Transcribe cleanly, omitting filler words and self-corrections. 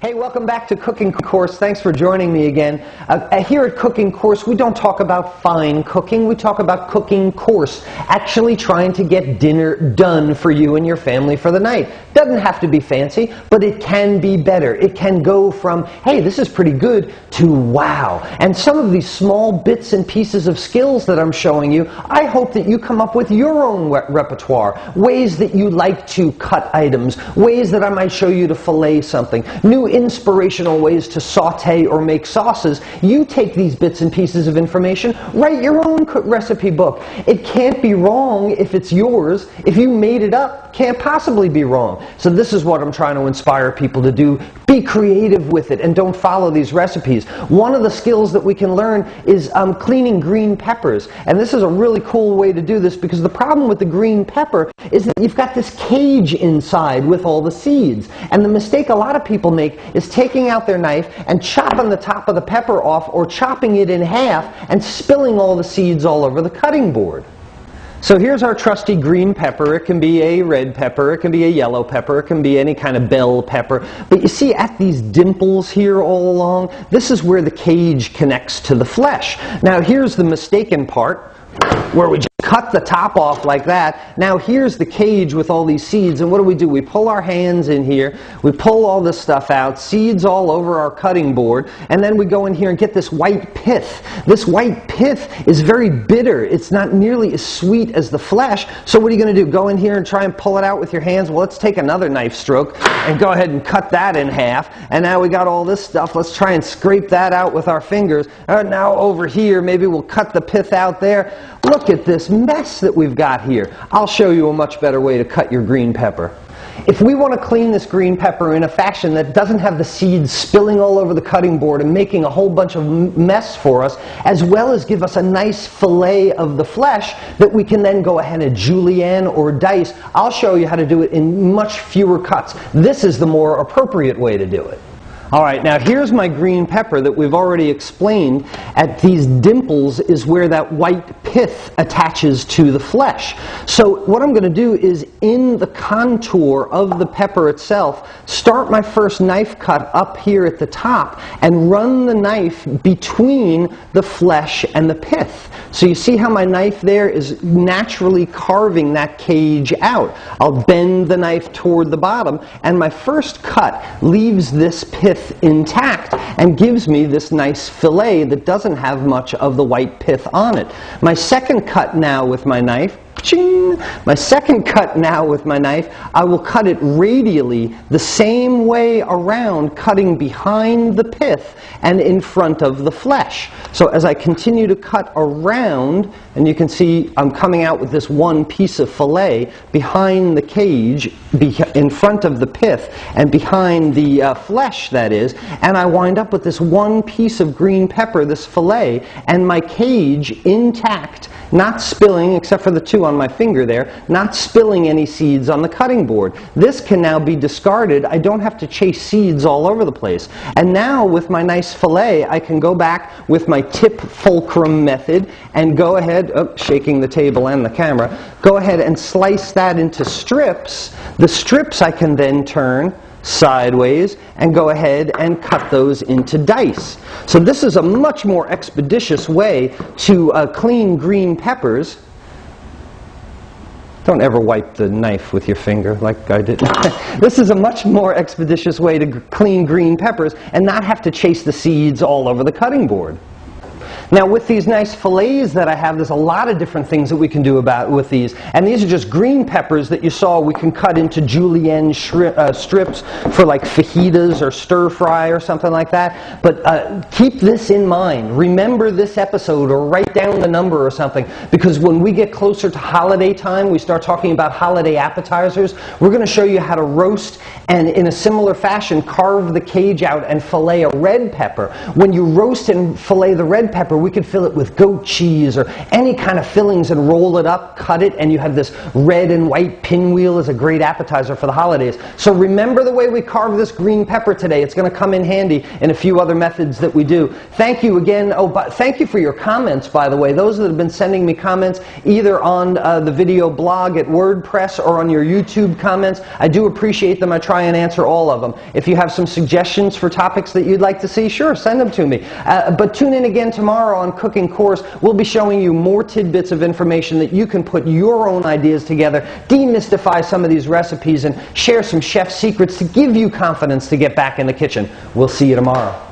Hey, welcome back to Cooking Course. Thanks for joining me again. Here at Cooking Course, we don't talk about fine cooking. We talk about cooking coarse, actually trying to get dinner done for you and your family for the night. Doesn't have to be fancy, but it can be better. It can go from, hey, this is pretty good, to wow. And some of these small bits and pieces of skills that I'm showing you, I hope that you come up with your own repertoire, ways that you like to cut items, ways that I might show you to fillet something, new inspirational ways to saute or make sauces. You take these bits and pieces of information, write your own recipe book. It can't be wrong if it's yours. If you made it up, can't possibly be wrong. So this is what I'm trying to inspire people to do. Be creative with it and don't follow these recipes. One of the skills that we can learn is cleaning green peppers. And this is a really cool way to do this, because the problem with the green pepper is that you've got this cage inside with all the seeds. And the mistake a lot of people make is taking out their knife and chopping the top of the pepper off, or chopping it in half and spilling all the seeds all over the cutting board. So here's our trusty green pepper. It can be a red pepper, it can be a yellow pepper, it can be any kind of bell pepper. But you see at these dimples here all along, this is where the cage connects to the flesh. Now here's the mistaken part, where we just cut the top off like that. Now here's the cage with all these seeds, and what do? We pull our hands in here, we pull all this stuff out, seeds all over our cutting board, and then we go in here and get this white pith. This white pith is very bitter. It's not nearly as sweet as the flesh. So what are you going to do? Go in here and try and pull it out with your hands? Well, let's take another knife stroke and go ahead and cut that in half. And now we got all this stuff. Let's try and scrape that out with our fingers. Now over here, maybe we'll cut the pith out there. Look at this mess that we've got here. I'll show you a much better way to cut your green pepper. If we want to clean this green pepper in a fashion that doesn't have the seeds spilling all over the cutting board and making a whole bunch of mess for us, as well as give us a nice fillet of the flesh that we can then go ahead and julienne or dice, I'll show you how to do it in much fewer cuts. This is the more appropriate way to do it. Alright, now here's my green pepper that we've already explained. At these dimples is where that white pith attaches to the flesh. So what I'm going to do is, in the contour of the pepper itself, start my first knife cut up here at the top and run the knife between the flesh and the pith. So you see how my knife there is naturally carving that cage out. I'll bend the knife toward the bottom, and my first cut leaves this pith intact and gives me this nice fillet that doesn't have much of the white pith on it. My second cut now with my knife, I will cut it radially the same way around, cutting behind the pith and in front of the flesh. So as I continue to cut around, and you can see I'm coming out with this one piece of fillet behind the cage, in front of the pith and behind the flesh, that is, and I wind up with this one piece of green pepper, this fillet, and my cage intact, not spilling, except for the two on my finger there, not spilling any seeds on the cutting board. This can now be discarded. I don't have to chase seeds all over the place. And now with my nice fillet, I can go back with my tip fulcrum method and go ahead, shaking the table and the camera, go ahead and slice that into strips. The strips I can then turn sideways and go ahead and cut those into dice. So this is a much more expeditious way to clean green peppers. Don't ever wipe the knife with your finger like I did. This is a much more expeditious way to clean green peppers and not have to chase the seeds all over the cutting board. Now with these nice fillets that I have, there's a lot of different things that we can do with these. And these are just green peppers that you saw we can cut into julienne strips for like fajitas or stir fry or something like that. But keep this in mind. Remember this episode, or write down the number or something, because when we get closer to holiday time, we start talking about holiday appetizers. We're going to show you how to roast and, in a similar fashion, carve the cage out and fillet a red pepper. When you roast and fillet the red pepper, or we could fill it with goat cheese or any kind of fillings and roll it up, cut it, and you have this red and white pinwheel as a great appetizer for the holidays. So remember the way we carved this green pepper today. It's going to come in handy in a few other methods that we do. Thank you again. Oh, but thank you for your comments, by the way. Those that have been sending me comments either on the video blog at WordPress or on your YouTube comments, I do appreciate them. I try and answer all of them. If you have some suggestions for topics that you'd like to see, sure, send them to me. But tune in again tomorrow on Cooking Coarse. We'll be showing you more tidbits of information that you can put your own ideas together, demystify some of these recipes, and share some chef secrets to give you confidence to get back in the kitchen. We'll see you tomorrow.